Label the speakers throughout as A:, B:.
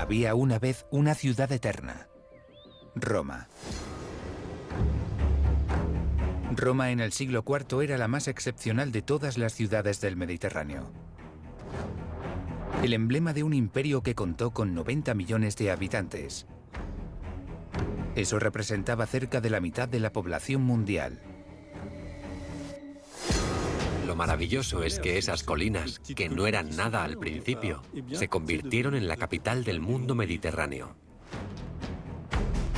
A: Había una vez una ciudad eterna, Roma. Roma en el siglo IV era la más excepcional de todas las ciudades del Mediterráneo. El emblema de un imperio que contó con 90 millones de habitantes. Eso representaba cerca de la mitad de la población mundial.
B: Lo maravilloso es que esas colinas, que no eran nada al principio, se convirtieron en la capital del mundo mediterráneo.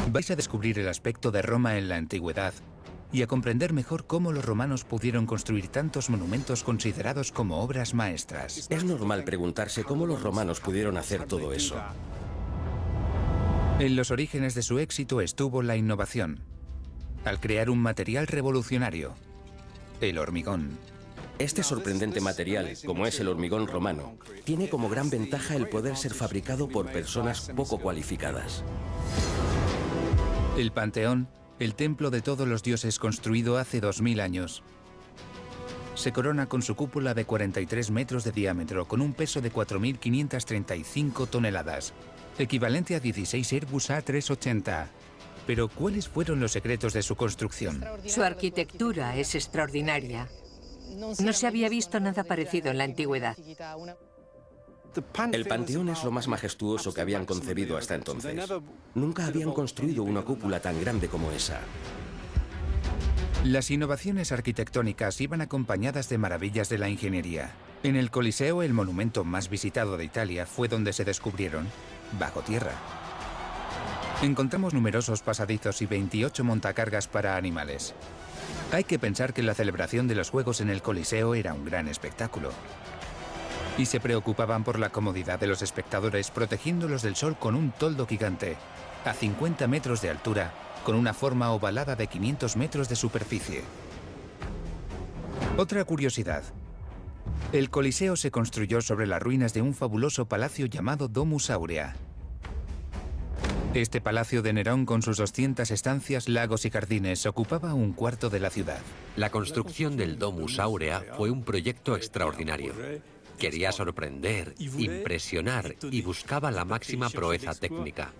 A: Vais a descubrir el aspecto de Roma en la antigüedad y a comprender mejor cómo los romanos pudieron construir tantos monumentos considerados como obras maestras.
C: Es normal preguntarse cómo los romanos pudieron hacer todo eso.
A: En los orígenes de su éxito estuvo la innovación, al crear un material revolucionario, el hormigón.
C: Este sorprendente material, como es el hormigón romano, tiene como gran ventaja el poder ser fabricado por personas poco cualificadas.
A: El Panteón, el templo de todos los dioses construido hace 2000 años, se corona con su cúpula de 43 metros de diámetro con un peso de 4.535 toneladas, equivalente a 16 Airbus A380. Pero ¿cuáles fueron los secretos de su construcción?
D: Su arquitectura es extraordinaria. No se había visto nada parecido en la antigüedad.
C: El Panteón es lo más majestuoso que habían concebido hasta entonces. Nunca habían construido una cúpula tan grande como esa.
A: Las innovaciones arquitectónicas iban acompañadas de maravillas de la ingeniería. En el Coliseo, el monumento más visitado de Italia, fue donde se descubrieron, bajo tierra. Encontramos numerosos pasadizos y 28 montacargas para animales. Hay que pensar que la celebración de los Juegos en el Coliseo era un gran espectáculo. Y se preocupaban por la comodidad de los espectadores, protegiéndolos del sol con un toldo gigante, a 50 metros de altura, con una forma ovalada de 500 metros de superficie. Otra curiosidad. El Coliseo se construyó sobre las ruinas de un fabuloso palacio llamado Domus Aurea. Este palacio de Nerón, con sus 200 estancias, lagos y jardines, ocupaba un cuarto de la ciudad.
B: La construcción del Domus Aurea fue un proyecto extraordinario. Quería sorprender, impresionar y buscaba la máxima proeza técnica.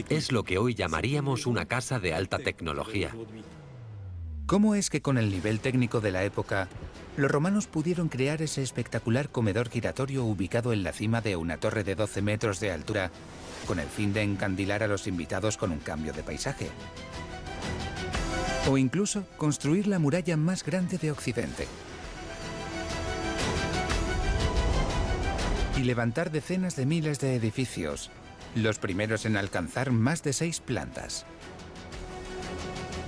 B: Es lo que hoy llamaríamos una casa de alta tecnología.
A: ¿Cómo es que con el nivel técnico de la época, los romanos pudieron crear ese espectacular comedor giratorio ubicado en la cima de una torre de 12 metros de altura, con el fin de encandilar a los invitados con un cambio de paisaje? O incluso construir la muralla más grande de Occidente. Y levantar decenas de miles de edificios, los primeros en alcanzar más de 6 plantas.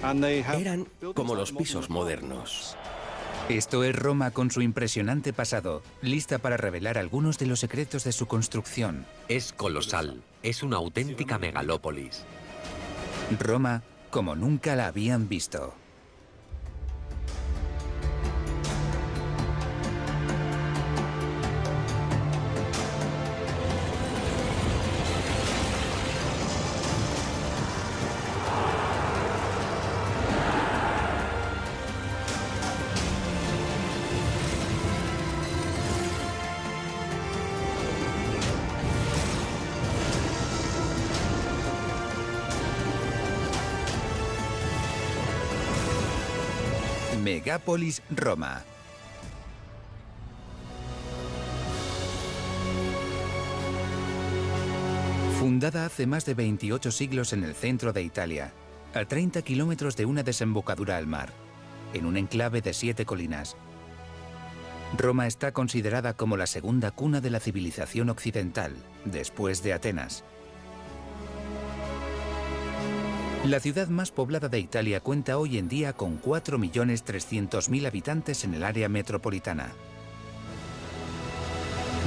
C: Eran como los pisos modernos.
A: Esto es Roma con su impresionante pasado, lista para revelar algunos de los secretos de su construcción.
B: Es colosal, es una auténtica megalópolis.
A: Roma como nunca la habían visto. Megápolis Roma. Fundada hace más de 28 siglos en el centro de Italia, a 30 kilómetros de una desembocadura al mar, en un enclave de 7 colinas. Roma está considerada como la segunda cuna de la civilización occidental, después de Atenas. La ciudad más poblada de Italia cuenta hoy en día con 4.300.000 habitantes en el área metropolitana.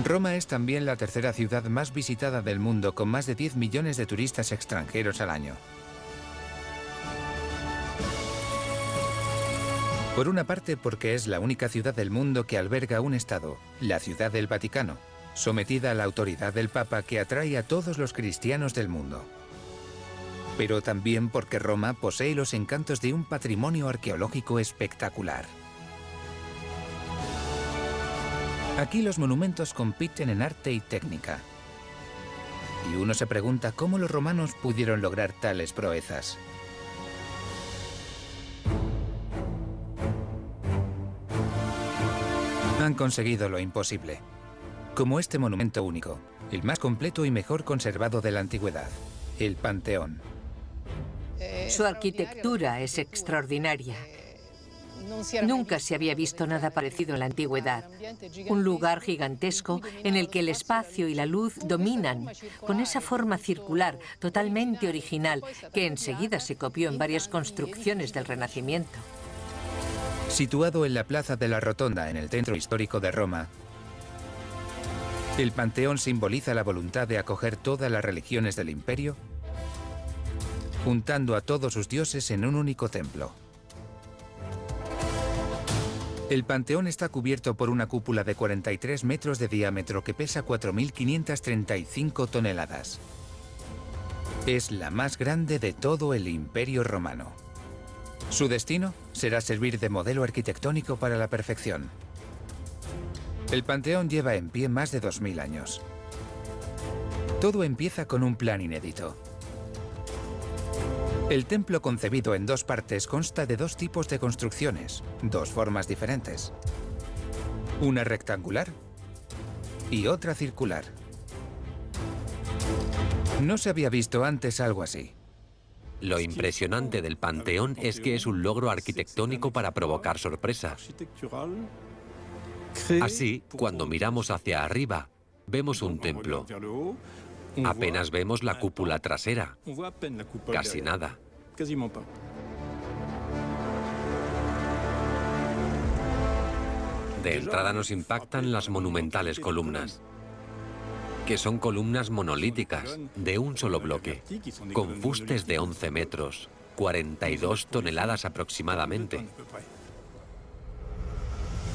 A: Roma es también la tercera ciudad más visitada del mundo, con más de 10 millones de turistas extranjeros al año. Por una parte, porque es la única ciudad del mundo que alberga un estado, la Ciudad del Vaticano, sometida a la autoridad del Papa, que atrae a todos los cristianos del mundo. Pero también porque Roma posee los encantos de un patrimonio arqueológico espectacular. Aquí los monumentos compiten en arte y técnica. Y uno se pregunta cómo los romanos pudieron lograr tales proezas. Han conseguido lo imposible, como este monumento único, el más completo y mejor conservado de la antigüedad, el Panteón.
D: Su arquitectura es extraordinaria. Nunca se había visto nada parecido en la antigüedad. Un lugar gigantesco en el que el espacio y la luz dominan, con esa forma circular totalmente original que enseguida se copió en varias construcciones del Renacimiento.
A: Situado en la Plaza de la Rotonda, en el centro histórico de Roma, el Panteón simboliza la voluntad de acoger todas las religiones del imperio, juntando a todos sus dioses en un único templo. El Panteón está cubierto por una cúpula de 43 metros de diámetro que pesa 4.535 toneladas. Es la más grande de todo el Imperio Romano. Su destino será servir de modelo arquitectónico para la perfección. El Panteón lleva en pie más de 2000 años. Todo empieza con un plan inédito. El templo, concebido en dos partes, consta de dos tipos de construcciones, dos formas diferentes. Una rectangular y otra circular. No se había visto antes algo así.
B: Lo impresionante del Panteón es que es un logro arquitectónico para provocar sorpresa. Así, cuando miramos hacia arriba, vemos un templo. Apenas vemos la cúpula trasera. Casi nada. De entrada nos impactan las monumentales columnas, que son columnas monolíticas, de un solo bloque, con fustes de 11 metros, 42 toneladas aproximadamente.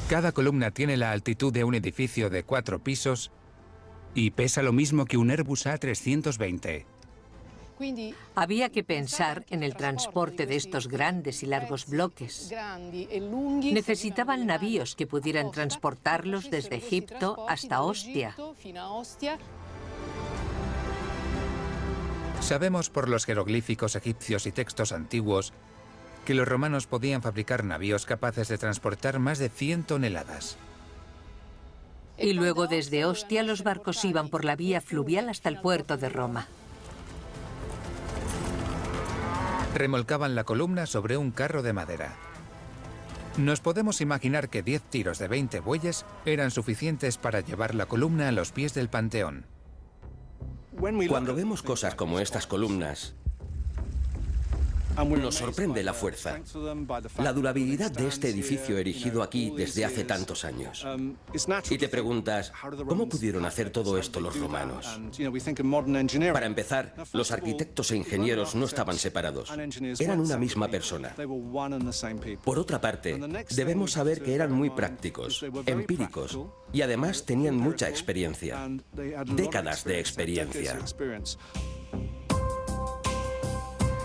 A: Cada columna tiene la altitud de un edificio de 4 pisos y pesa lo mismo que un Airbus A320.
D: Había que pensar en el transporte de estos grandes y largos bloques. Necesitaban navíos que pudieran transportarlos desde Egipto hasta Ostia.
A: Sabemos por los jeroglíficos egipcios y textos antiguos que los romanos podían fabricar navíos capaces de transportar más de 100 toneladas.
D: Y luego desde Ostia los barcos iban por la vía fluvial hasta el puerto de Roma.
A: Remolcaban la columna sobre un carro de madera. Nos podemos imaginar que 10 tiros de 20 bueyes eran suficientes para llevar la columna a los pies del Panteón.
C: Cuando vemos cosas como estas columnas, nos sorprende la fuerza, la durabilidad de este edificio erigido aquí desde hace tantos años. Y te preguntas, ¿cómo pudieron hacer todo esto los romanos? Para empezar, los arquitectos e ingenieros no estaban separados, eran una misma persona. Por otra parte, debemos saber que eran muy prácticos, empíricos, y además tenían mucha experiencia, décadas de experiencia.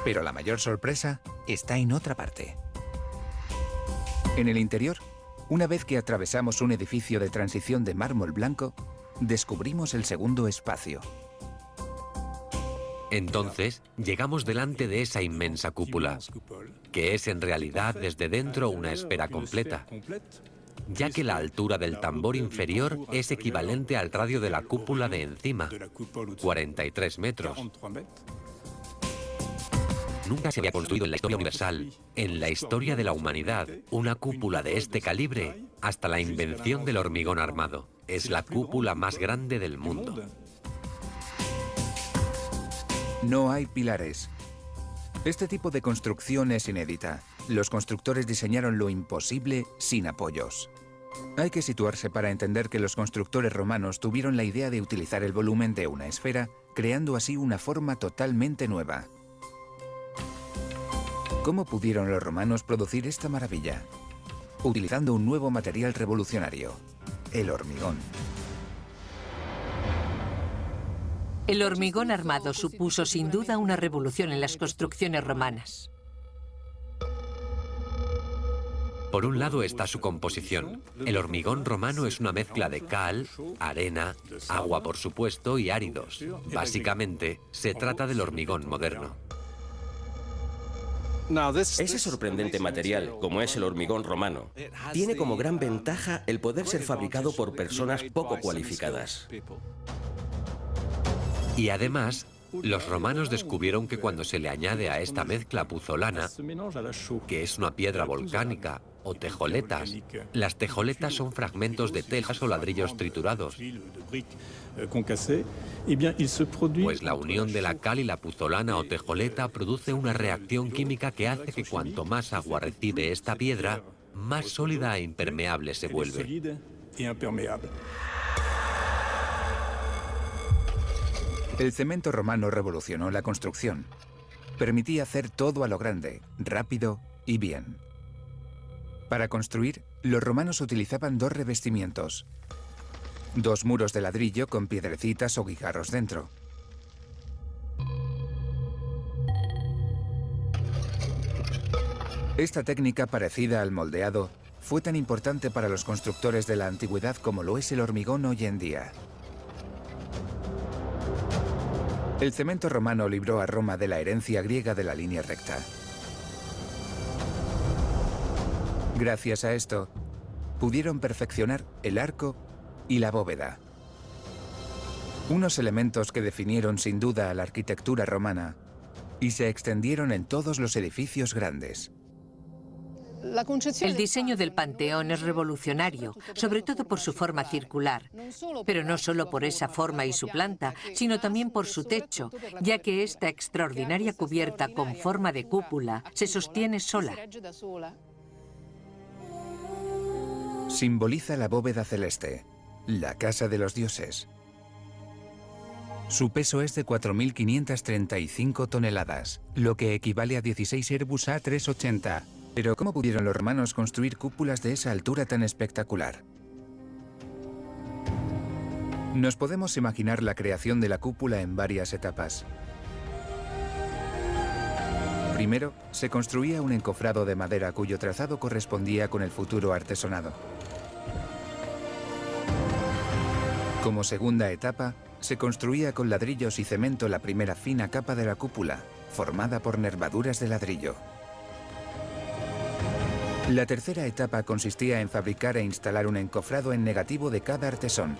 A: Pero la mayor sorpresa está en otra parte. En el interior, una vez que atravesamos un edificio de transición de mármol blanco, descubrimos el segundo espacio.
B: Entonces, llegamos delante de esa inmensa cúpula, que es en realidad desde dentro una esfera completa, ya que la altura del tambor inferior es equivalente al radio de la cúpula de encima, 43 metros. Nunca se había construido en la historia universal, en la historia de la humanidad, una cúpula de este calibre hasta la invención del hormigón armado. Es la cúpula más grande del mundo.
A: No hay pilares. Este tipo de construcción es inédita. Los constructores diseñaron lo imposible sin apoyos. Hay que situarse para entender que los constructores romanos tuvieron la idea de utilizar el volumen de una esfera, creando así una forma totalmente nueva. ¿Cómo pudieron los romanos producir esta maravilla? Utilizando un nuevo material revolucionario, el hormigón.
D: El hormigón armado supuso sin duda una revolución en las construcciones romanas.
B: Por un lado está su composición. El hormigón romano es una mezcla de cal, arena, agua por supuesto y áridos. Básicamente, se trata del hormigón moderno.
C: Ese sorprendente material, como es el hormigón romano, tiene como gran ventaja el poder ser fabricado por personas poco cualificadas.
B: Y además, los romanos descubrieron que cuando se le añade a esta mezcla puzolana, que es una piedra volcánica, o tejoletas, las tejoletas son fragmentos de tejas o ladrillos triturados. Pues la unión de la cal y la puzolana o tejoleta produce una reacción química que hace que cuanto más agua recibe esta piedra, más sólida e impermeable se vuelve.
A: El cemento romano revolucionó la construcción. Permitía hacer todo a lo grande, rápido y bien. Para construir, los romanos utilizaban dos revestimientos. Dos muros de ladrillo con piedrecitas o guijarros dentro. Esta técnica parecida al moldeado fue tan importante para los constructores de la antigüedad como lo es el hormigón hoy en día. El cemento romano libró a Roma de la herencia griega de la línea recta. Gracias a esto, pudieron perfeccionar el arco y la bóveda. Unos elementos que definieron sin duda a la arquitectura romana y se extendieron en todos los edificios grandes.
D: El diseño del Panteón es revolucionario, sobre todo por su forma circular, pero no solo por esa forma y su planta, sino también por su techo, ya que esta extraordinaria cubierta con forma de cúpula se sostiene sola.
A: Simboliza la bóveda celeste, la casa de los dioses. Su peso es de 4.535 toneladas, lo que equivale a 16 Airbus A380. Pero ¿cómo pudieron los romanos construir cúpulas de esa altura tan espectacular? Nos podemos imaginar la creación de la cúpula en varias etapas. Primero, se construía un encofrado de madera cuyo trazado correspondía con el futuro artesonado. Como segunda etapa, se construía con ladrillos y cemento la primera fina capa de la cúpula, formada por nervaduras de ladrillo. La tercera etapa consistía en fabricar e instalar un encofrado en negativo de cada artesón.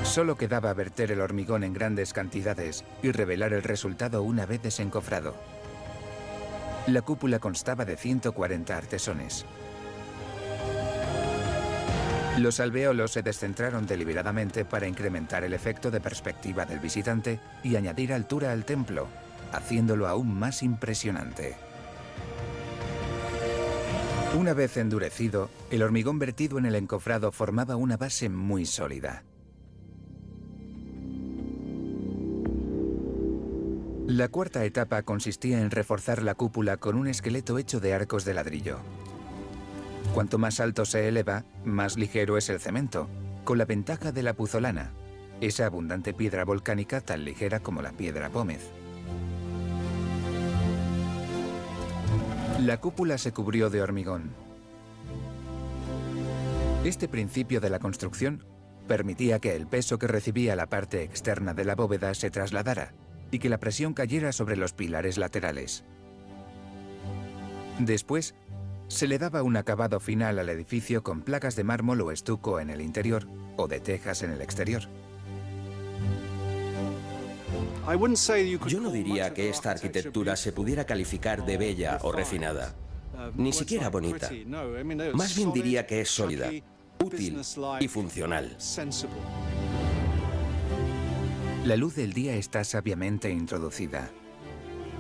A: Solo quedaba verter el hormigón en grandes cantidades y revelar el resultado una vez desencofrado. La cúpula constaba de 140 artesones. Los alvéolos se descentraron deliberadamente para incrementar el efecto de perspectiva del visitante y añadir altura al templo, haciéndolo aún más impresionante. Una vez endurecido, el hormigón vertido en el encofrado formaba una base muy sólida. La cuarta etapa consistía en reforzar la cúpula con un esqueleto hecho de arcos de ladrillo. Cuanto más alto se eleva, más ligero es el cemento, con la ventaja de la puzolana, esa abundante piedra volcánica tan ligera como la piedra pómez. La cúpula se cubrió de hormigón. Este principio de la construcción permitía que el peso que recibía la parte externa de la bóveda se trasladara y que la presión cayera sobre los pilares laterales. Después, se le daba un acabado final al edificio con placas de mármol o estuco en el interior o de tejas en el exterior.
C: Yo no diría que esta arquitectura se pudiera calificar de bella o refinada, ni siquiera bonita. Más bien diría que es sólida, útil y funcional.
A: La luz del día está sabiamente introducida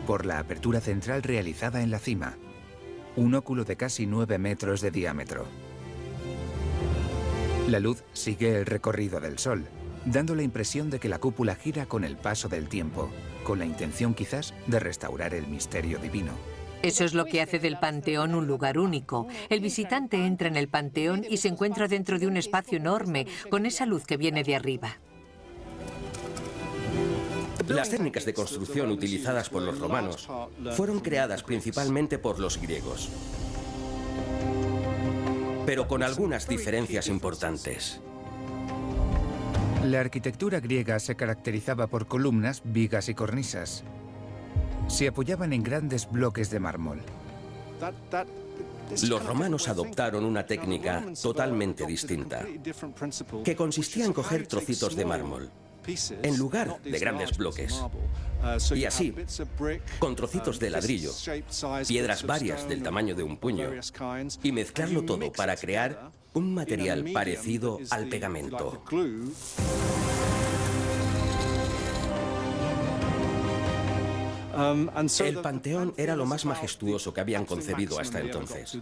A: por la apertura central realizada en la cima, un óculo de casi 9 metros de diámetro. La luz sigue el recorrido del Sol, dando la impresión de que la cúpula gira con el paso del tiempo, con la intención quizás de restaurar el misterio divino.
D: Eso es lo que hace del Panteón un lugar único. El visitante entra en el Panteón y se encuentra dentro de un espacio enorme, con esa luz que viene de arriba.
C: Las técnicas de construcción utilizadas por los romanos fueron creadas principalmente por los griegos, pero con algunas diferencias importantes.
A: La arquitectura griega se caracterizaba por columnas, vigas y cornisas. Se apoyaban en grandes bloques de mármol.
C: Los romanos adoptaron una técnica totalmente distinta, que consistía en coger trocitos de mármol, en lugar de grandes bloques. Y así, con trocitos de ladrillo, piedras varias del tamaño de un puño, y mezclarlo todo para crear un material parecido al pegamento. El Panteón era lo más majestuoso que habían concebido hasta entonces.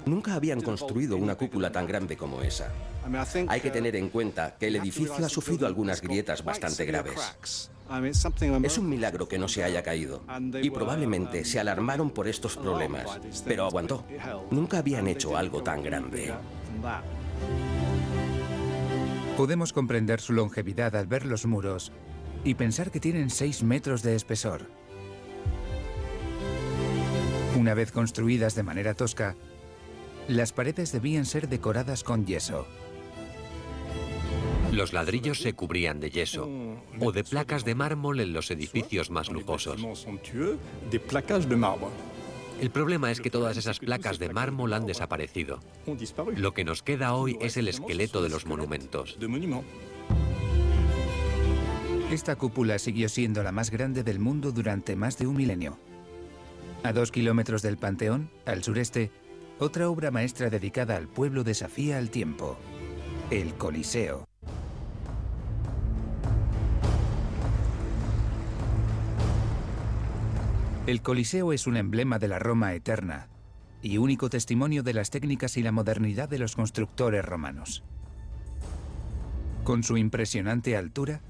C: Nunca habían construido una cúpula tan grande como esa. Hay que tener en cuenta que el edificio ha sufrido algunas grietas bastante graves. Es un milagro que no se haya caído, y probablemente se alarmaron por estos problemas, pero aguantó. Nunca habían hecho algo tan grande.
A: Podemos comprender su longevidad al ver los muros y pensar que tienen 6 metros de espesor. Una vez construidas de manera tosca, las paredes debían ser decoradas con yeso.
B: Los ladrillos se cubrían de yeso o de placas de mármol en los edificios más lujosos. El problema es que todas esas placas de mármol han desaparecido. Lo que nos queda hoy es el esqueleto de los monumentos.
A: Esta cúpula siguió siendo la más grande del mundo durante más de un milenio. A 2 kilómetros del Panteón, al sureste, otra obra maestra dedicada al pueblo desafía al tiempo: el Coliseo. El Coliseo es un emblema de la Roma eterna y único testimonio de las técnicas y la modernidad de los constructores romanos. Con su impresionante altura,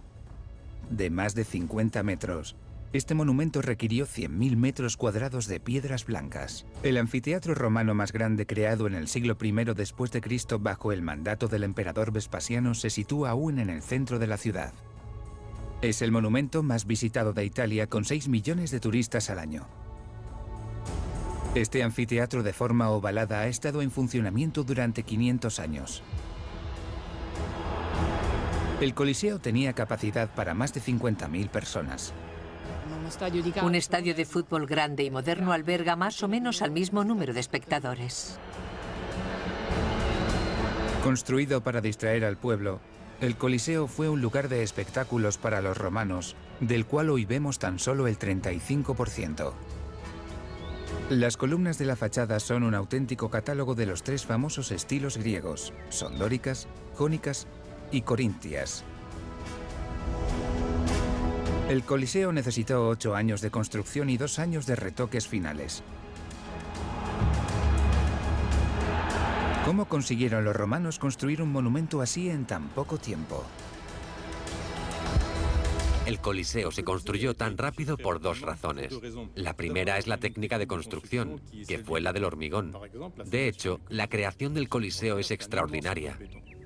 A: de más de 50 metros, este monumento requirió 100.000 metros cuadrados de piedras blancas. El anfiteatro romano más grande creado en el siglo I después de Cristo bajo el mandato del emperador Vespasiano se sitúa aún en el centro de la ciudad. Es el monumento más visitado de Italia, con 6 millones de turistas al año. Este anfiteatro de forma ovalada ha estado en funcionamiento durante 500 años. El Coliseo tenía capacidad para más de 50.000 personas.
D: Un estadio de fútbol grande y moderno alberga más o menos al mismo número de espectadores.
A: Construido para distraer al pueblo, el Coliseo fue un lugar de espectáculos para los romanos, del cual hoy vemos tan solo el 35%. Las columnas de la fachada son un auténtico catálogo de los 3 famosos estilos griegos: son dóricas, jónicas y corintias. El Coliseo necesitó 8 años de construcción y 2 años de retoques finales. ¿Cómo consiguieron los romanos construir un monumento así en tan poco tiempo?
B: El Coliseo se construyó tan rápido por 2 razones. La primera es la técnica de construcción, que fue la del hormigón. De hecho, la creación del Coliseo es extraordinaria.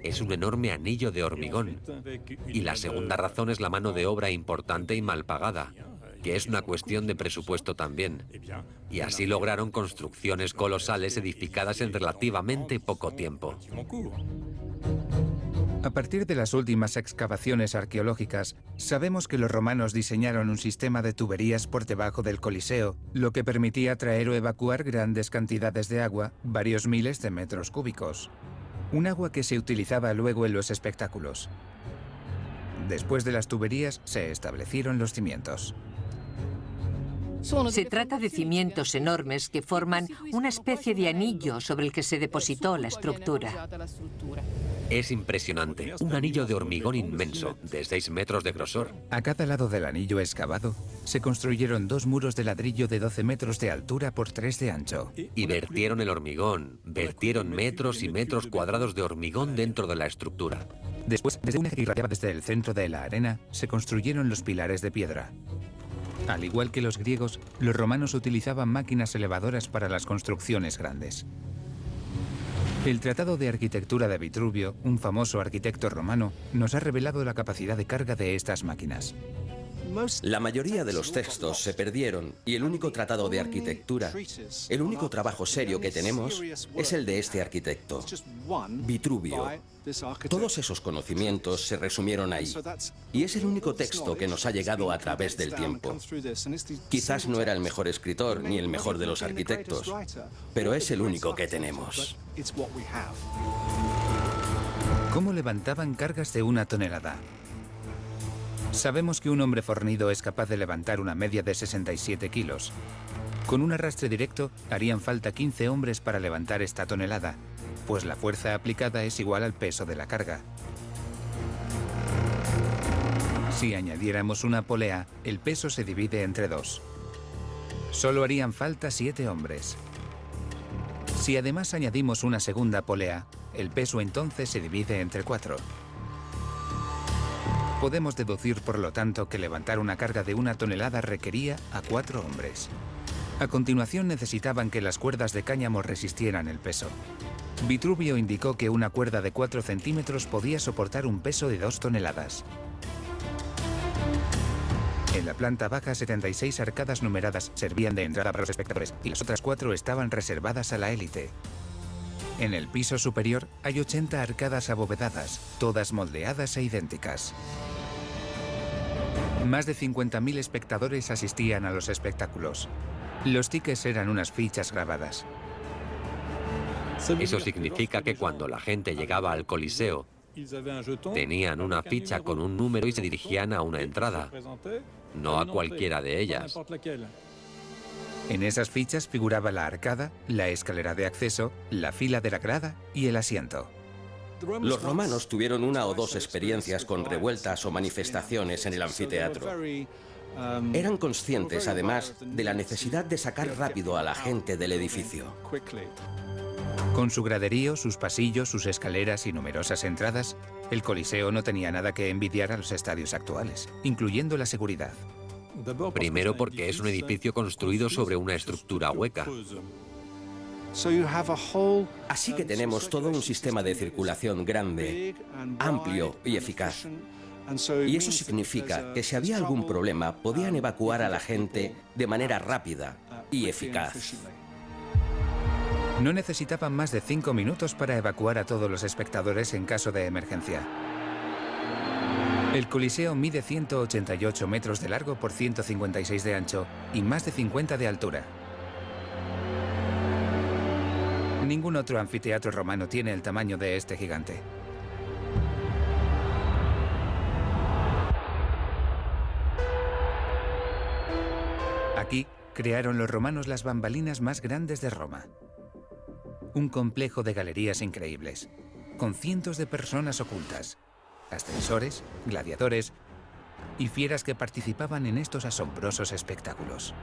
B: Es un enorme anillo de hormigón. Y la segunda razón es la mano de obra importante y mal pagada, que es una cuestión de presupuesto también. Y así lograron construcciones colosales edificadas en relativamente poco tiempo.
A: A partir de las últimas excavaciones arqueológicas, sabemos que los romanos diseñaron un sistema de tuberías por debajo del Coliseo, lo que permitía traer o evacuar grandes cantidades de agua, varios miles de metros cúbicos. Un agua que se utilizaba luego en los espectáculos. Después de las tuberías, se establecieron los cimientos.
D: Se trata de cimientos enormes que forman una especie de anillo sobre el que se depositó la estructura.
B: Es impresionante, un anillo de hormigón inmenso, de 6 metros de grosor.
A: A cada lado del anillo excavado, se construyeron 2 muros de ladrillo de 12 metros de altura por 3 de ancho.
B: Y vertieron el hormigón, vertieron metros y metros cuadrados de hormigón dentro de la estructura.
A: Después, desde un eje que irradiaba desde el centro de la arena, se construyeron los pilares de piedra. Al igual que los griegos, los romanos utilizaban máquinas elevadoras para las construcciones grandes. El Tratado de Arquitectura de Vitruvio, un famoso arquitecto romano, nos ha revelado la capacidad de carga de estas máquinas.
C: La mayoría de los textos se perdieron y el único tratado de arquitectura, el único trabajo serio que tenemos, es el de este arquitecto, Vitruvio. Todos esos conocimientos se resumieron ahí, y es el único texto que nos ha llegado a través del tiempo. Quizás no era el mejor escritor ni el mejor de los arquitectos, pero es el único que tenemos.
A: ¿Cómo levantaban cargas de 1 tonelada? Sabemos que un hombre fornido es capaz de levantar una media de 67 kilos. Con un arrastre directo harían falta 15 hombres para levantar esta tonelada, pues la fuerza aplicada es igual al peso de la carga. Si añadiéramos una polea, el peso se divide entre 2. Solo harían falta 7 hombres. Si además añadimos una segunda polea, el peso entonces se divide entre 4. Podemos deducir, por lo tanto, que levantar una carga de 1 tonelada requería a 4 hombres. A continuación necesitaban que las cuerdas de cáñamo resistieran el peso. Vitruvio indicó que una cuerda de 4 centímetros podía soportar un peso de 2 toneladas. En la planta baja, 76 arcadas numeradas servían de entrada para los espectadores y las otras 4 estaban reservadas a la élite. En el piso superior hay 80 arcadas abovedadas, todas moldeadas e idénticas. Más de 50.000 espectadores asistían a los espectáculos. Los tickets eran unas fichas grabadas.
B: Eso significa que cuando la gente llegaba al Coliseo, tenían una ficha con un número y se dirigían a una entrada, no a cualquiera de ellas.
A: En esas fichas figuraba la arcada, la escalera de acceso, la fila de la grada y el asiento.
C: Los romanos tuvieron 1 o 2 experiencias con revueltas o manifestaciones en el anfiteatro. Eran conscientes, además, de la necesidad de sacar rápido a la gente del edificio.
A: Con su graderío, sus pasillos, sus escaleras y numerosas entradas, el Coliseo no tenía nada que envidiar a los estadios actuales, incluyendo la seguridad.
B: Primero porque es un edificio construido sobre una estructura hueca.
C: Así que tenemos todo un sistema de circulación grande, amplio y eficaz. Y eso significa que si había algún problema, podían evacuar a la gente de manera rápida y eficaz.
A: No necesitaban más de 5 minutos para evacuar a todos los espectadores en caso de emergencia. El Coliseo mide 188 metros de largo por 156 de ancho y más de 50 de altura. Ningún otro anfiteatro romano tiene el tamaño de este gigante. Aquí crearon los romanos las bambalinas más grandes de Roma. Un complejo de galerías increíbles, con cientos de personas ocultas, ascensores, gladiadores y fieras que participaban en estos asombrosos espectáculos.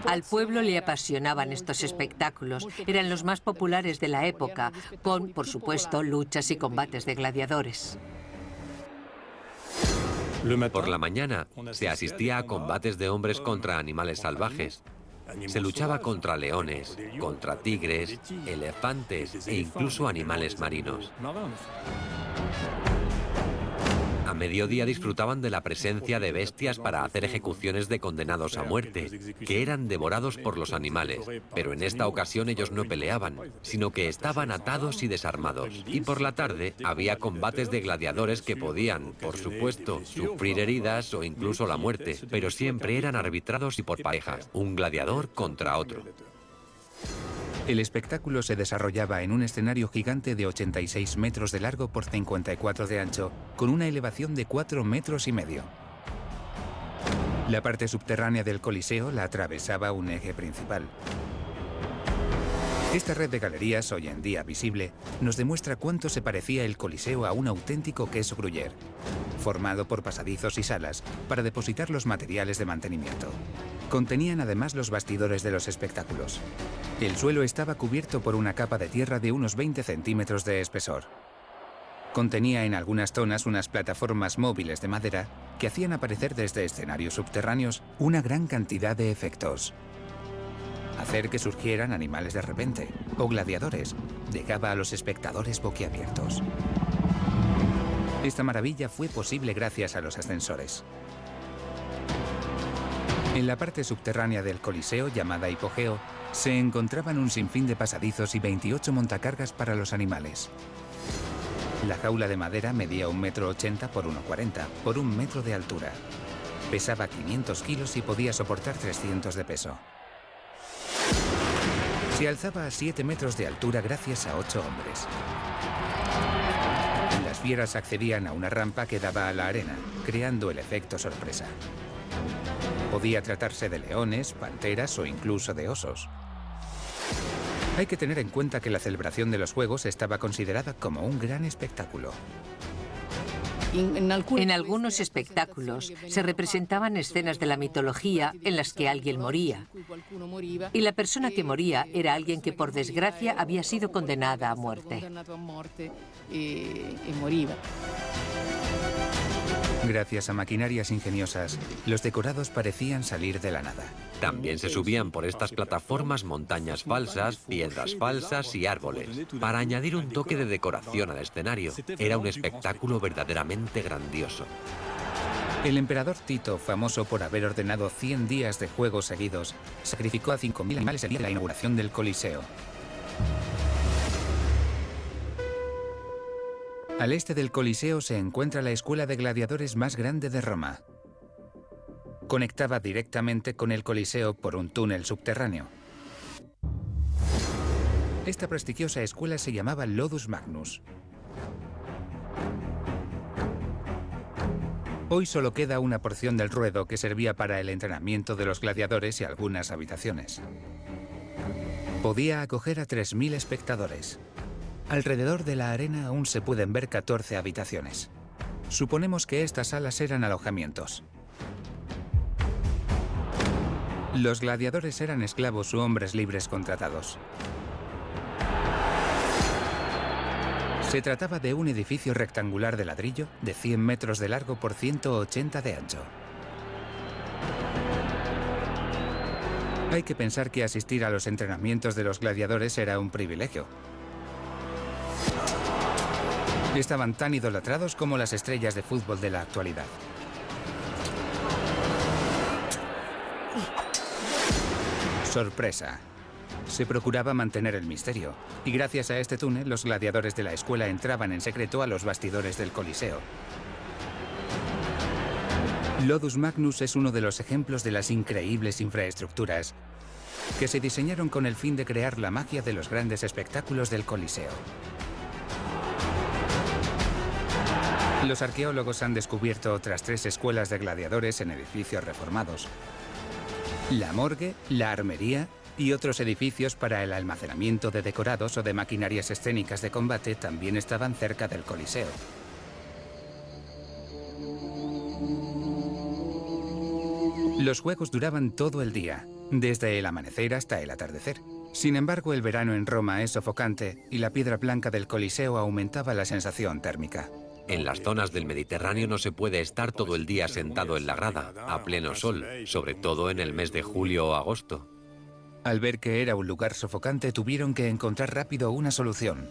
D: Al pueblo le apasionaban estos espectáculos. Eran los más populares de la época, con, por supuesto, luchas y combates de gladiadores.
B: Por la mañana se asistía a combates de hombres contra animales salvajes. Se luchaba contra leones, contra tigres, elefantes e incluso animales marinos. A mediodía disfrutaban de la presencia de bestias para hacer ejecuciones de condenados a muerte, que eran devorados por los animales, pero en esta ocasión ellos no peleaban, sino que estaban atados y desarmados. Y por la tarde había combates de gladiadores que podían, por supuesto, sufrir heridas o incluso la muerte, pero siempre eran arbitrados y por parejas, un gladiador contra otro.
A: El espectáculo se desarrollaba en un escenario gigante de 86 metros de largo por 54 de ancho, con una elevación de 4,5 metros. La parte subterránea del Coliseo la atravesaba un eje principal. Esta red de galerías, hoy en día visible, nos demuestra cuánto se parecía el Coliseo a un auténtico queso gruyère, formado por pasadizos y salas para depositar los materiales de mantenimiento. Contenían además los bastidores de los espectáculos. El suelo estaba cubierto por una capa de tierra de unos 20 centímetros de espesor. Contenía en algunas zonas unas plataformas móviles de madera que hacían aparecer desde escenarios subterráneos una gran cantidad de efectos. Hacer que surgieran animales de repente o gladiadores dejaba a los espectadores boquiabiertos. Esta maravilla fue posible gracias a los ascensores. En la parte subterránea del Coliseo, llamada Hipogeo, se encontraban un sinfín de pasadizos y 28 montacargas para los animales. La jaula de madera medía 1,80 m por 1,40 m, por 1 metro de altura. Pesaba 500 kilos y podía soportar 300 de peso. Se alzaba a 7 metros de altura gracias a 8 hombres. Las fieras accedían a una rampa que daba a la arena, creando el efecto sorpresa. Podía tratarse de leones, panteras o incluso de osos. Hay que tener en cuenta que la celebración de los Juegos estaba considerada como un gran espectáculo.
D: En algunos espectáculos se representaban escenas de la mitología en las que alguien moría. Y la persona que moría era alguien que por desgracia había sido condenada a muerte.
A: Gracias a maquinarias ingeniosas, los decorados parecían salir de la nada.
B: También se subían por estas plataformas montañas falsas, piedras falsas y árboles, para añadir un toque de decoración al escenario. Era un espectáculo verdaderamente grandioso.
A: El emperador Tito, famoso por haber ordenado 100 días de juegos seguidos, sacrificó a 5.000 animales el día de la inauguración del Coliseo. Al este del Coliseo se encuentra la escuela de gladiadores más grande de Roma. Conectaba directamente con el Coliseo por un túnel subterráneo. Esta prestigiosa escuela se llamaba Ludus Magnus. Hoy solo queda una porción del ruedo que servía para el entrenamiento de los gladiadores y algunas habitaciones. Podía acoger a 3.000 espectadores. Alrededor de la arena aún se pueden ver 14 habitaciones. Suponemos que estas salas eran alojamientos. Los gladiadores eran esclavos u hombres libres contratados. Se trataba de un edificio rectangular de ladrillo de 100 metros de largo por 180 de ancho. Hay que pensar que asistir a los entrenamientos de los gladiadores era un privilegio. Estaban tan idolatrados como las estrellas de fútbol de la actualidad. Sorpresa. Se procuraba mantener el misterio, y gracias a este túnel los gladiadores de la escuela entraban en secreto a los bastidores del Coliseo. Ludus Magnus es uno de los ejemplos de las increíbles infraestructuras que se diseñaron con el fin de crear la magia de los grandes espectáculos del Coliseo. Los arqueólogos han descubierto otras 3 escuelas de gladiadores en edificios reformados. La morgue, la armería y otros edificios para el almacenamiento de decorados o de maquinarias escénicas de combate también estaban cerca del Coliseo. Los juegos duraban todo el día, desde el amanecer hasta el atardecer. Sin embargo, el verano en Roma es sofocante y la piedra blanca del Coliseo aumentaba la sensación térmica.
B: En las zonas del Mediterráneo no se puede estar todo el día sentado en la grada, a pleno sol, sobre todo en el mes de julio o agosto.
A: Al ver que era un lugar sofocante, tuvieron que encontrar rápido una solución.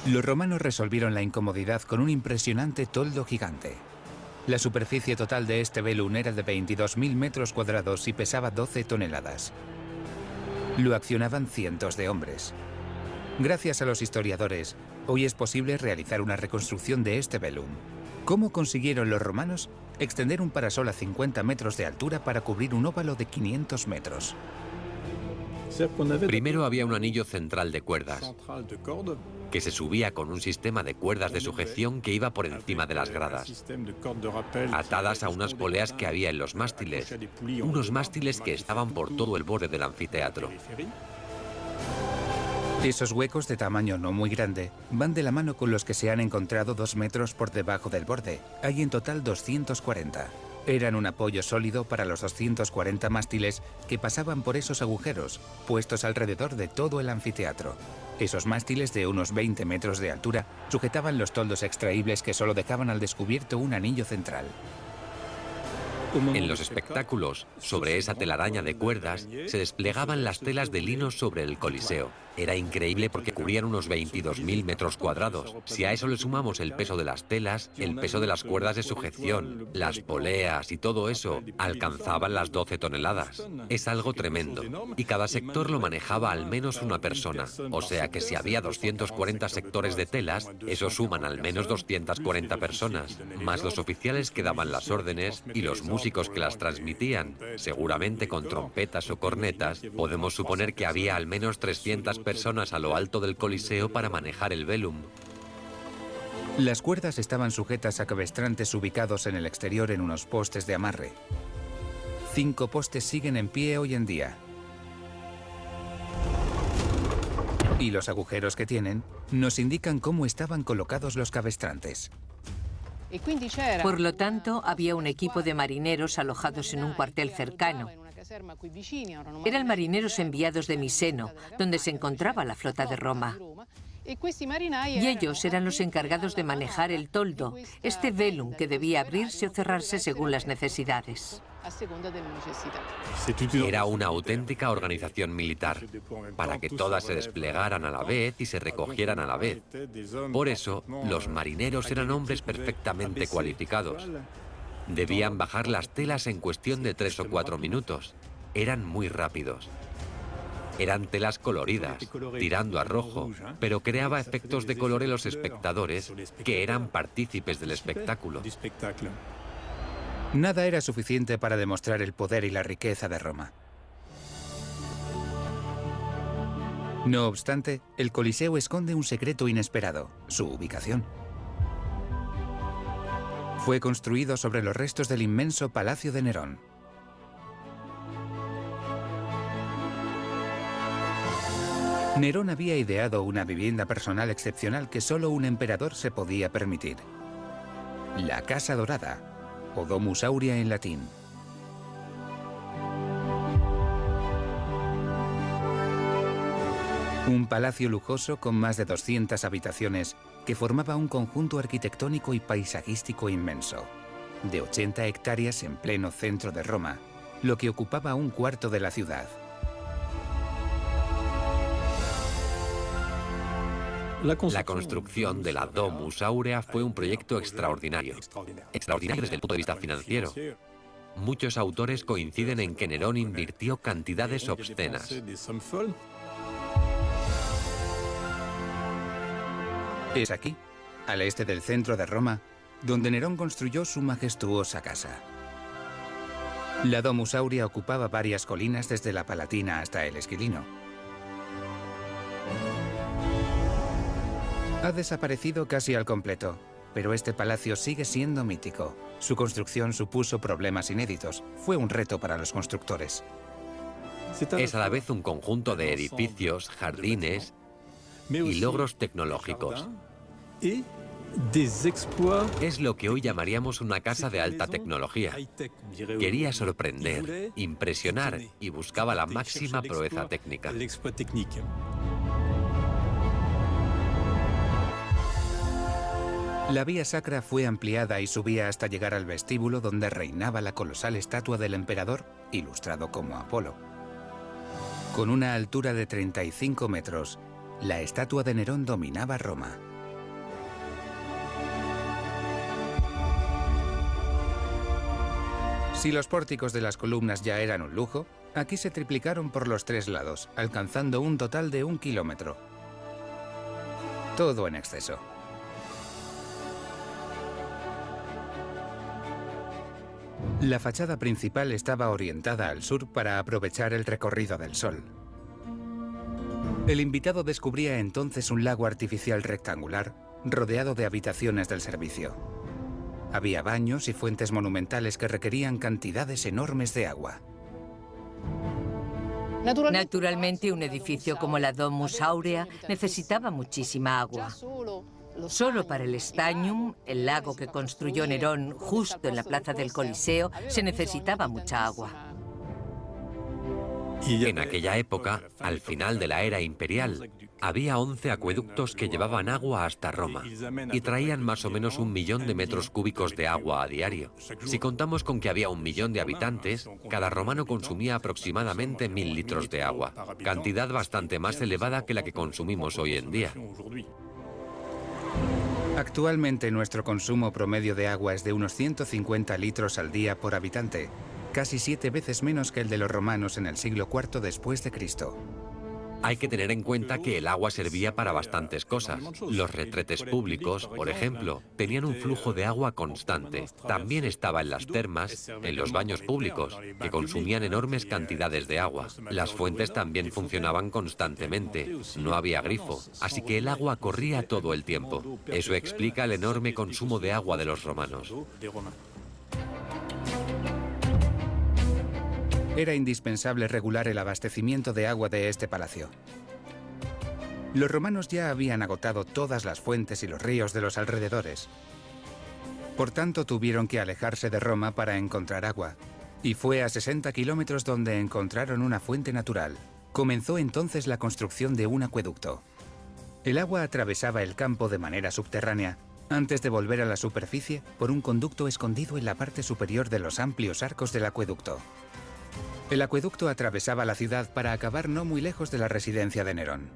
A: Los romanos resolvieron la incomodidad con un impresionante toldo gigante. La superficie total de este velum era de 22.000 metros cuadrados y pesaba 12 toneladas. Lo accionaban cientos de hombres. Gracias a los historiadores, hoy es posible realizar una reconstrucción de este velum. ¿Cómo consiguieron los romanos extender un parasol a 50 metros de altura para cubrir un óvalo de 500 metros?
B: Primero había un anillo central de cuerdas, que se subía con un sistema de cuerdas de sujeción que iba por encima de las gradas, atadas a unas poleas que había en los mástiles, unos mástiles que estaban por todo el borde del anfiteatro.
A: Esos huecos de tamaño no muy grande van de la mano con los que se han encontrado 2 metros por debajo del borde. Hay en total 240. Eran un apoyo sólido para los 240 mástiles que pasaban por esos agujeros, puestos alrededor de todo el anfiteatro. Esos mástiles de unos 20 metros de altura sujetaban los toldos extraíbles que solo dejaban al descubierto un anillo central.
B: En los espectáculos, sobre esa telaraña de cuerdas, se desplegaban las telas de lino sobre el Coliseo. Era increíble porque cubrían unos 22.000 metros cuadrados. Si a eso le sumamos el peso de las telas, el peso de las cuerdas de sujeción, las poleas y todo eso, alcanzaban las 12 toneladas. Es algo tremendo. Y cada sector lo manejaba al menos una persona. O sea que si había 240 sectores de telas, eso suman al menos 240 personas, más los oficiales que daban las órdenes y los músicos que las transmitían. Seguramente con trompetas o cornetas, podemos suponer que había al menos 300 personas a lo alto del Coliseo para manejar el velum.
A: Las cuerdas estaban sujetas a cabestrantes ubicados en el exterior en unos postes de amarre. 5 postes siguen en pie hoy en día. Y los agujeros que tienen nos indican cómo estaban colocados los cabestrantes.
D: Por lo tanto, había un equipo de marineros alojados en un cuartel cercano. Eran marineros enviados de Miseno, donde se encontraba la flota de Roma. Y ellos eran los encargados de manejar el toldo, este velum que debía abrirse o cerrarse según las necesidades.
B: Era una auténtica organización militar, para que todas se desplegaran a la vez y se recogieran a la vez. Por eso, los marineros eran hombres perfectamente cualificados. Debían bajar las telas en cuestión de 3 o 4 minutos. Eran muy rápidos. Eran telas coloridas, tirando a rojo, pero creaba efectos de color en los espectadores, que eran partícipes del espectáculo.
A: Nada era suficiente para demostrar el poder y la riqueza de Roma. No obstante, el Coliseo esconde un secreto inesperado: su ubicación. Fue construido sobre los restos del inmenso Palacio de Nerón. Nerón había ideado una vivienda personal excepcional que solo un emperador se podía permitir: la Casa Dorada, o Domus Aurea en latín. Un palacio lujoso con más de 200 habitaciones que formaba un conjunto arquitectónico y paisajístico inmenso, de 80 hectáreas en pleno centro de Roma, lo que ocupaba un cuarto de la ciudad.
B: La construcción de la Domus Aurea fue un proyecto extraordinario. Extraordinario desde el punto de vista financiero. Muchos autores coinciden en que Nerón invirtió cantidades obscenas.
A: Es aquí, al este del centro de Roma, donde Nerón construyó su majestuosa casa. La Domus Aurea ocupaba varias colinas desde la Palatina hasta el Esquilino. Ha desaparecido casi al completo, pero este palacio sigue siendo mítico. Su construcción supuso problemas inéditos. Fue un reto para los constructores.
B: Es a la vez un conjunto de edificios, jardines y logros tecnológicos. Es lo que hoy llamaríamos una casa de alta tecnología. Quería sorprender, impresionar y buscaba la máxima proeza técnica.
A: La vía sacra fue ampliada y subía hasta llegar al vestíbulo donde reinaba la colosal estatua del emperador, ilustrado como Apolo. Con una altura de 35 metros, la estatua de Nerón dominaba Roma. Si los pórticos de las columnas ya eran un lujo, aquí se triplicaron por los 3 lados, alcanzando un total de 1 kilómetro. Todo en exceso. La fachada principal estaba orientada al sur para aprovechar el recorrido del sol. El invitado descubría entonces un lago artificial rectangular rodeado de habitaciones del servicio. Había baños y fuentes monumentales que requerían cantidades enormes de agua.
D: Naturalmente, un edificio como la Domus Aurea necesitaba muchísima agua. Solo para el Stadium, el lago que construyó Nerón justo en la plaza del Coliseo, se necesitaba mucha agua.
B: En aquella época, al final de la era imperial, Había 11 acueductos que llevaban agua hasta Roma y traían más o menos 1 millón de metros cúbicos de agua a diario. Si contamos con que había 1 millón de habitantes, cada romano consumía aproximadamente 1000 litros de agua, cantidad bastante más elevada que la que consumimos hoy en día.
A: Actualmente nuestro consumo promedio de agua es de unos 150 litros al día por habitante, casi 7 veces menos que el de los romanos en el siglo IV después de Cristo.
B: Hay que tener en cuenta que el agua servía para bastantes cosas. Los retretes públicos, por ejemplo, tenían un flujo de agua constante. También estaba en las termas, en los baños públicos, que consumían enormes cantidades de agua. Las fuentes también funcionaban constantemente. No había grifo, así que el agua corría todo el tiempo. Eso explica el enorme consumo de agua de los romanos.
A: Era indispensable regular el abastecimiento de agua de este palacio. Los romanos ya habían agotado todas las fuentes y los ríos de los alrededores. Por tanto, tuvieron que alejarse de Roma para encontrar agua. Y fue a 60 kilómetros donde encontraron una fuente natural. Comenzó entonces la construcción de un acueducto. El agua atravesaba el campo de manera subterránea, antes de volver a la superficie por un conducto escondido en la parte superior de los amplios arcos del acueducto. El acueducto atravesaba la ciudad para acabar no muy lejos de la residencia de Nerón.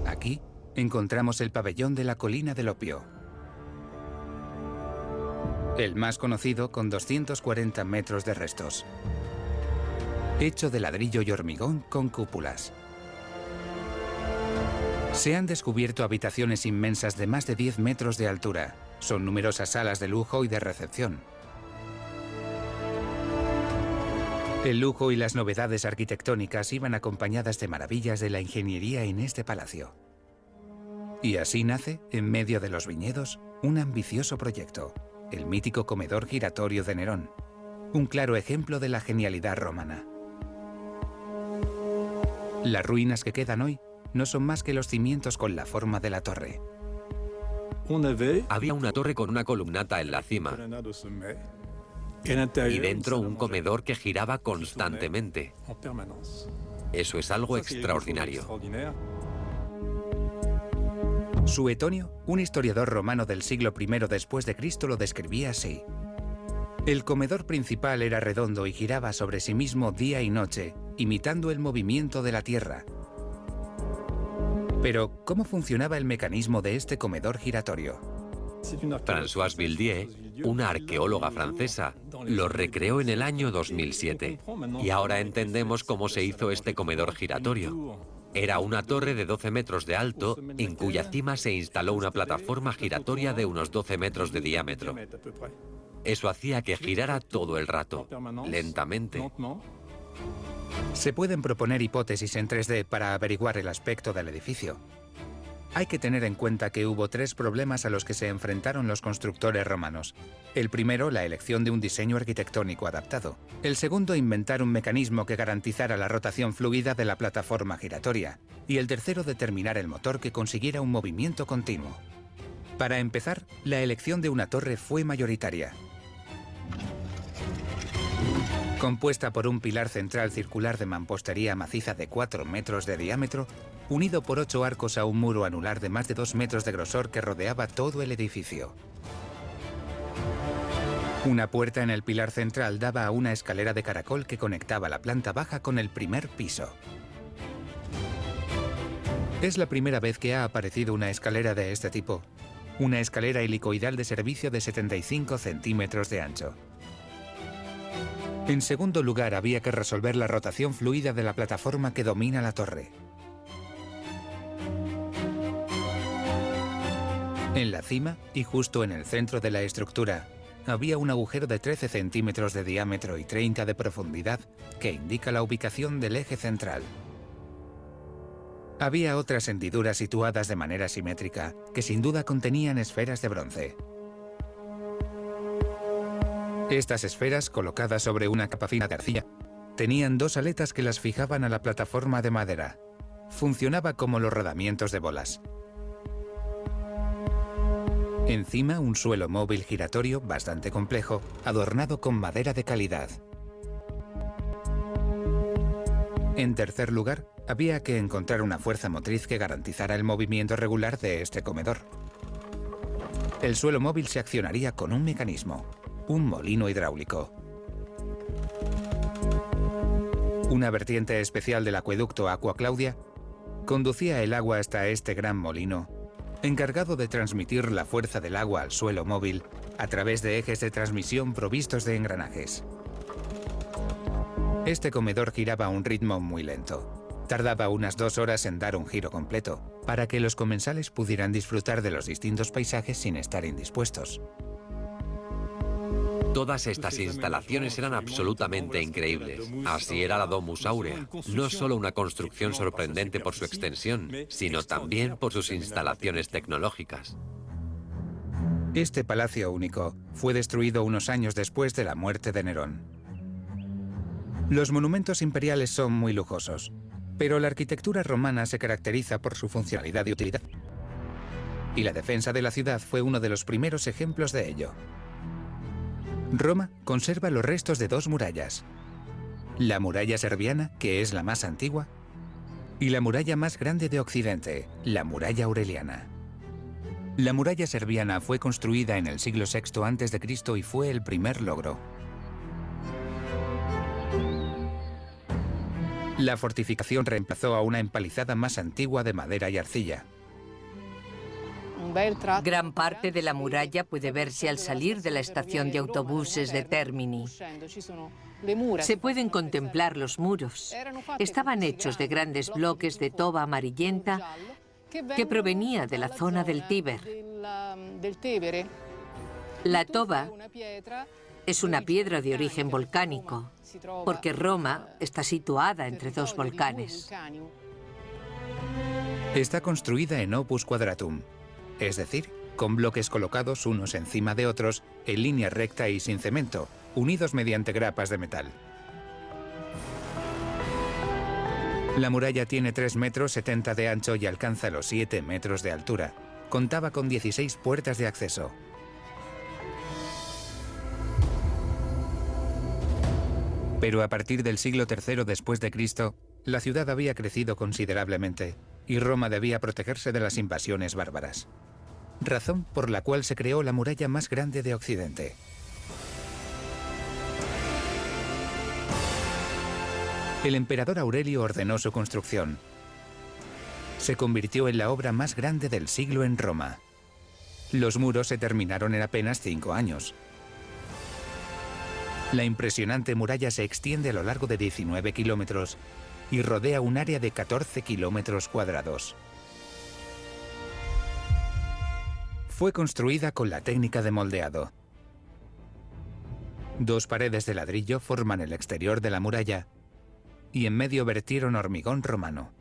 A: Aquí encontramos el pabellón de la colina del Opio, el más conocido con 240 metros de restos, hecho de ladrillo y hormigón con cúpulas. Se han descubierto habitaciones inmensas de más de 10 metros de altura. Son numerosas salas de lujo y de recepción. El lujo y las novedades arquitectónicas iban acompañadas de maravillas de la ingeniería en este palacio. Y así nace, en medio de los viñedos, un ambicioso proyecto, el mítico comedor giratorio de Nerón, un claro ejemplo de la genialidad romana. Las ruinas que quedan hoy no son más que los cimientos con la forma de la torre.
B: Había una torre con una columnata en la cima y dentro un comedor que giraba constantemente. Eso es algo extraordinario.
A: Suetonio, un historiador romano del siglo I después de Cristo, lo describía así. El comedor principal era redondo y giraba sobre sí mismo día y noche, imitando el movimiento de la tierra. Pero, ¿cómo funcionaba el mecanismo de este comedor giratorio?
B: Françoise Bildier, una arqueóloga francesa, lo recreó en el año 2007. Y ahora entendemos cómo se hizo este comedor giratorio. Era una torre de 12 metros de alto, en cuya cima se instaló una plataforma giratoria de unos 12 metros de diámetro. Eso hacía que girara todo el rato, lentamente.
A: Se pueden proponer hipótesis en 3D para averiguar el aspecto del edificio. Hay que tener en cuenta que hubo 3 problemas a los que se enfrentaron los constructores romanos. El primero, la elección de un diseño arquitectónico adaptado. El segundo, inventar un mecanismo que garantizara la rotación fluida de la plataforma giratoria. Y el tercero, determinar el motor que consiguiera un movimiento continuo. Para empezar, la elección de una torre fue mayoritaria. Compuesta por un pilar central circular de mampostería maciza de 4 metros de diámetro, unido por 8 arcos a un muro anular de más de 2 metros de grosor que rodeaba todo el edificio. Una puerta en el pilar central daba a una escalera de caracol que conectaba la planta baja con el primer piso. Es la primera vez que ha aparecido una escalera de este tipo, una escalera helicoidal de servicio de 75 centímetros de ancho. En segundo lugar, había que resolver la rotación fluida de la plataforma que domina la torre. En la cima, y justo en el centro de la estructura, había un agujero de 13 centímetros de diámetro y 30 de profundidad que indica la ubicación del eje central. Había otras hendiduras situadas de manera simétrica que sin duda contenían esferas de bronce. Estas esferas, colocadas sobre una capa fina de arcilla, tenían 2 aletas que las fijaban a la plataforma de madera. Funcionaba como los rodamientos de bolas. Encima, un suelo móvil giratorio bastante complejo, adornado con madera de calidad. En tercer lugar, había que encontrar una fuerza motriz que garantizara el movimiento regular de este comedor. El suelo móvil se accionaría con un mecanismo, un molino hidráulico. Una vertiente especial del acueducto Aqua Claudia conducía el agua hasta este gran molino, encargado de transmitir la fuerza del agua al suelo móvil a través de ejes de transmisión provistos de engranajes. Este comedor giraba a un ritmo muy lento. Tardaba unas 2 horas en dar un giro completo, para que los comensales pudieran disfrutar de los distintos paisajes sin estar indispuestos.
B: Todas estas instalaciones eran absolutamente increíbles. Así era la Domus Aurea. No solo una construcción sorprendente por su extensión, sino también por sus instalaciones tecnológicas.
A: Este palacio único fue destruido unos años después de la muerte de Nerón. Los monumentos imperiales son muy lujosos, pero la arquitectura romana se caracteriza por su funcionalidad y utilidad. Y la defensa de la ciudad fue uno de los primeros ejemplos de ello. Roma conserva los restos de 2 murallas. La muralla serviana, que es la más antigua, y la muralla más grande de Occidente, la muralla aureliana. La muralla serviana fue construida en el siglo VI a.C. y fue el primer logro. La fortificación reemplazó a una empalizada más antigua de madera y arcilla.
D: Gran parte de la muralla puede verse al salir de la estación de autobuses de Termini. Se pueden contemplar los muros. Estaban hechos de grandes bloques de toba amarillenta que provenía de la zona del Tíber. La toba es una piedra de origen volcánico, porque Roma está situada entre 2 volcanes.
A: Está construida en opus quadratum, es decir, con bloques colocados unos encima de otros en línea recta y sin cemento, unidos mediante grapas de metal. La muralla tiene 3,70 metros de ancho y alcanza los 7 metros de altura. Contaba con 16 puertas de acceso. Pero a partir del siglo III después de Cristo, la ciudad había crecido considerablemente y Roma debía protegerse de las invasiones bárbaras. Razón por la cual se creó la muralla más grande de Occidente. El emperador Aurelio ordenó su construcción. Se convirtió en la obra más grande del siglo en Roma. Los muros se terminaron en apenas 5 años. La impresionante muralla se extiende a lo largo de 19 kilómetros y rodea un área de 14 kilómetros cuadrados. Fue construida con la técnica de moldeado. 2 paredes de ladrillo forman el exterior de la muralla y en medio vertieron hormigón romano.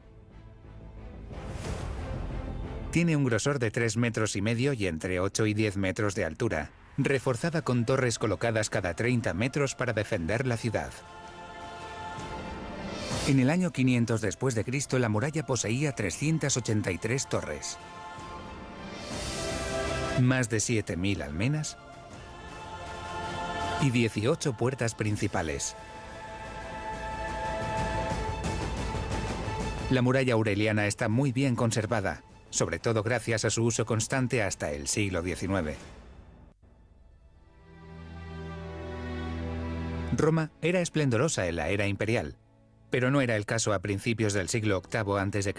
A: Tiene un grosor de 3,5 metros y entre 8 y 10 metros de altura, reforzada con torres colocadas cada 30 metros para defender la ciudad. En el año 500 después de Cristo, la muralla poseía 383 torres, más de 7.000 almenas y 18 puertas principales. La muralla aureliana está muy bien conservada, sobre todo gracias a su uso constante hasta el siglo XIX. Roma era esplendorosa en la era imperial, pero no era el caso a principios del siglo VIII a.C.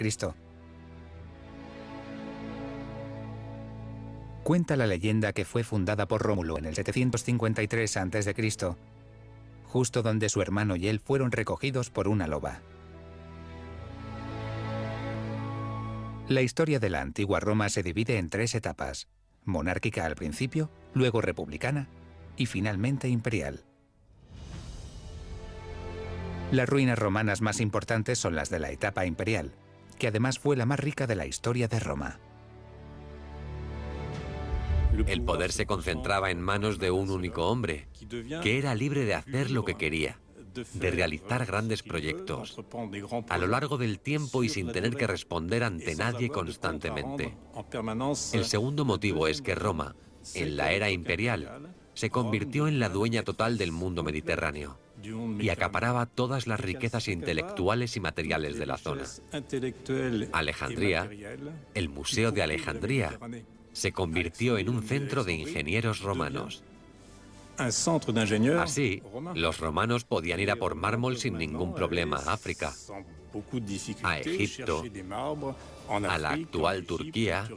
A: Cuenta la leyenda que fue fundada por Rómulo en el 753 a.C., justo donde su hermano y él fueron recogidos por una loba. La historia de la antigua Roma se divide en 3 etapas: monárquica al principio, luego republicana y finalmente imperial. Las ruinas romanas más importantes son las de la etapa imperial, que además fue la más rica de la historia de Roma.
B: El poder se concentraba en manos de un único hombre, que era libre de hacer lo que quería, de realizar grandes proyectos, a lo largo del tiempo y sin tener que responder ante nadie constantemente. El segundo motivo es que Roma, en la era imperial, se convirtió en la dueña total del mundo mediterráneo. y acaparaba todas las riquezas intelectuales y materiales de la zona. Alejandría, el Museo de Alejandría, se convirtió en un centro de ingenieros romanos. Así, los romanos podían ir a por mármol sin ningún problema a África, a Egipto, a la actual Turquía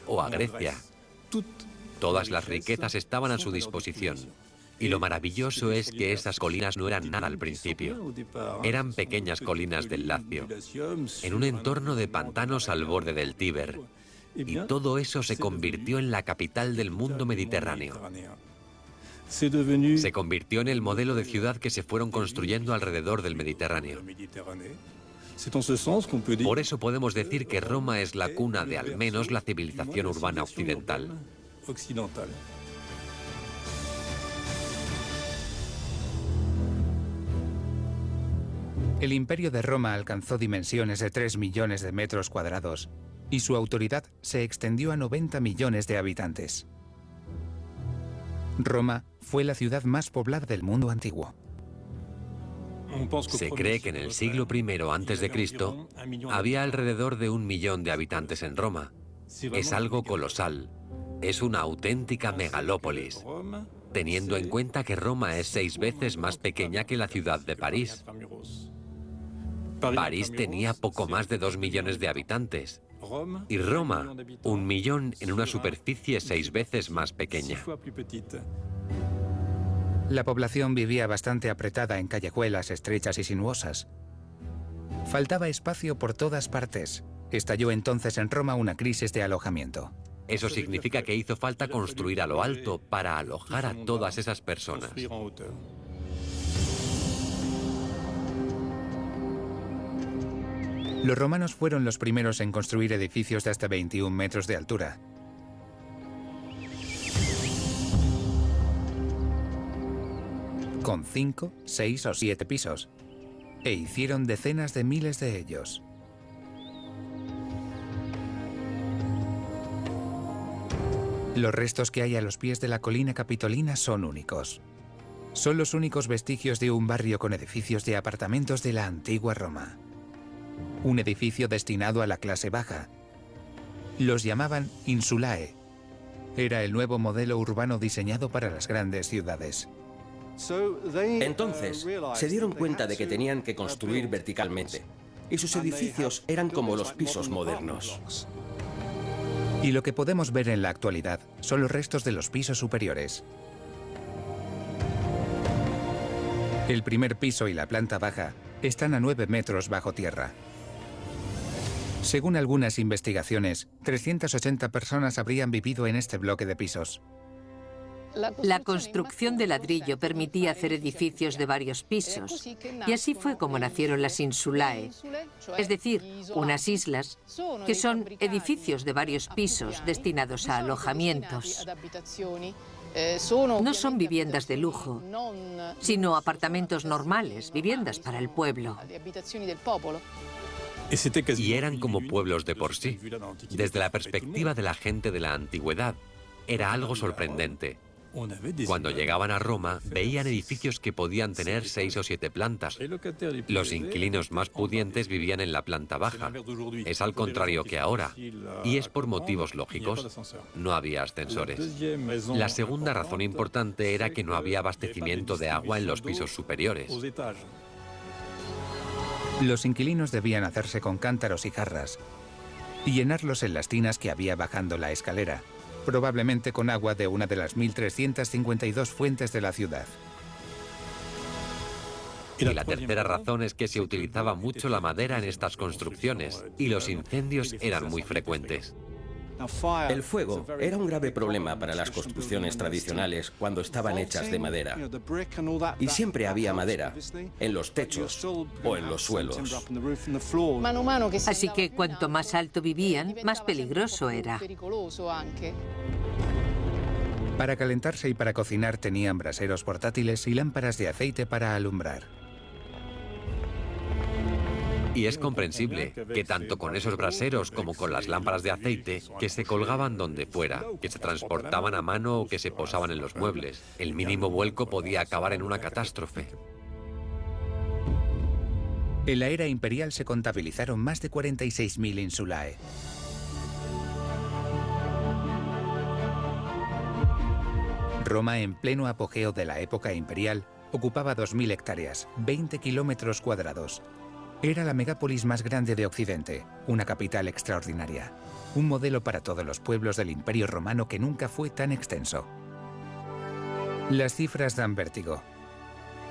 B: o a Grecia. Todas las riquezas estaban a su disposición. Y lo maravilloso es que esas colinas no eran nada al principio. Eran pequeñas colinas del Lacio, en un entorno de pantanos al borde del Tíber. Y todo eso se convirtió en la capital del mundo mediterráneo. Se convirtió en el modelo de ciudad que se fueron construyendo alrededor del Mediterráneo. Por eso podemos decir que Roma es la cuna de al menos la civilización urbana occidental.
A: El imperio de Roma alcanzó dimensiones de 3 millones de metros cuadrados y su autoridad se extendió a 90 millones de habitantes. Roma fue la ciudad más poblada del mundo antiguo.
B: Se cree que en el siglo I a.C. había alrededor de 1 millón de habitantes en Roma. Es algo colosal. Es una auténtica megalópolis, teniendo en cuenta que Roma es 6 veces más pequeña que la ciudad de París. París tenía poco más de 2 millones de habitantes y Roma 1 millón en una superficie 6 veces más pequeña.
A: La población vivía bastante apretada en callejuelas estrechas y sinuosas. Faltaba espacio por todas partes. Estalló entonces en Roma una crisis de alojamiento.
B: Eso significa que hizo falta construir a lo alto para alojar a todas esas personas.
A: Los romanos fueron los primeros en construir edificios de hasta 21 metros de altura. Con 5, 6 o 7 pisos. E hicieron decenas de miles de ellos. Los restos que hay a los pies de la colina capitolina son únicos. Son los únicos vestigios de un barrio con edificios de apartamentos de la antigua Roma. Un edificio destinado a la clase baja. Los llamaban insulae. Era el nuevo modelo urbano diseñado para las grandes ciudades.
C: Entonces, se dieron cuenta de que tenían que construir verticalmente, y sus edificios eran como los pisos modernos.
A: Y lo que podemos ver en la actualidad son los restos de los pisos superiores. El primer piso y la planta baja están a 9 metros bajo tierra. Según algunas investigaciones, 380 personas habrían vivido en este bloque de pisos.
D: La construcción de ladrillo permitía hacer edificios de varios pisos, y así fue como nacieron las insulae, es decir, unas islas que son edificios de varios pisos destinados a alojamientos. No son viviendas de lujo, sino apartamentos normales, viviendas para el pueblo.
B: Y eran como pueblos de por sí. Desde la perspectiva de la gente de la antigüedad, era algo sorprendente. Cuando llegaban a Roma, veían edificios que podían tener 6 o 7 plantas. Los inquilinos más pudientes vivían en la planta baja. Es al contrario que ahora. Y es por motivos lógicos. No había ascensores. La segunda razón importante era que no había abastecimiento de agua en los pisos superiores.
A: Los inquilinos debían hacerse con cántaros y jarras y llenarlos en las tinas que había bajando la escalera, probablemente con agua de una de las 1.352 fuentes de la ciudad.
B: Y la tercera razón es que se utilizaba mucho la madera en estas construcciones y los incendios eran muy frecuentes.
C: El fuego era un grave problema para las construcciones tradicionales cuando estaban hechas de madera. Y siempre había madera, en los techos o en los suelos.
D: Así que cuanto más alto vivían, más peligroso era.
A: Para calentarse y para cocinar tenían braseros portátiles y lámparas de aceite para alumbrar.
B: Y es comprensible que tanto con esos braseros como con las lámparas de aceite, que se colgaban donde fuera, que se transportaban a mano o que se posaban en los muebles, el mínimo vuelco podía acabar en una catástrofe.
A: En la era imperial se contabilizaron más de 46.000 insulae. Roma, en pleno apogeo de la época imperial, ocupaba 2.000 hectáreas, 20 kilómetros cuadrados. Era la megápolis más grande de Occidente, una capital extraordinaria. Un modelo para todos los pueblos del Imperio Romano que nunca fue tan extenso. Las cifras dan vértigo.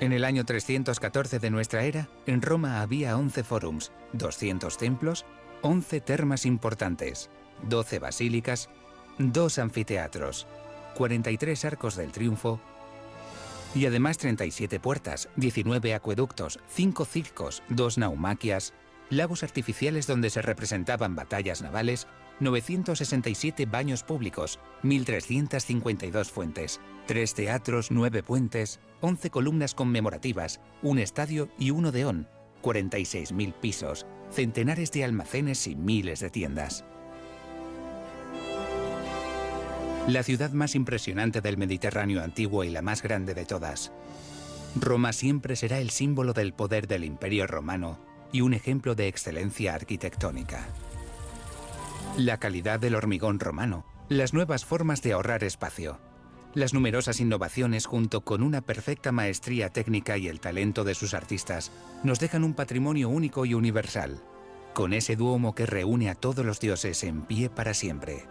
A: En el año 314 de nuestra era, en Roma había 11 fórums, 200 templos, 11 termas importantes, 12 basílicas, 2 anfiteatros, 43 arcos del triunfo y además 37 puertas, 19 acueductos, 5 circos, 2 naumaquias, lagos artificiales donde se representaban batallas navales, 967 baños públicos, 1.352 fuentes, 3 teatros, 9 puentes, 11 columnas conmemorativas, un estadio y un odeón, 46.000 pisos, centenares de almacenes y miles de tiendas. La ciudad más impresionante del Mediterráneo antiguo y la más grande de todas. Roma siempre será el símbolo del poder del Imperio Romano y un ejemplo de excelencia arquitectónica. La calidad del hormigón romano, las nuevas formas de ahorrar espacio, las numerosas innovaciones junto con una perfecta maestría técnica y el talento de sus artistas nos dejan un patrimonio único y universal, con ese duomo que reúne a todos los dioses en pie para siempre.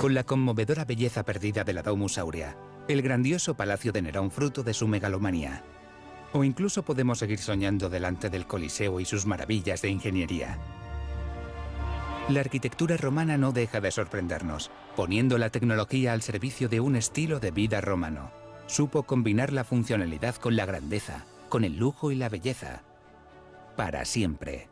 A: Con la conmovedora belleza perdida de la Domus Aurea, el grandioso palacio de Nerón fruto de su megalomanía. O incluso podemos seguir soñando delante del Coliseo y sus maravillas de ingeniería. La arquitectura romana no deja de sorprendernos, poniendo la tecnología al servicio de un estilo de vida romano. Supo combinar la funcionalidad con la grandeza, con el lujo y la belleza. Para siempre.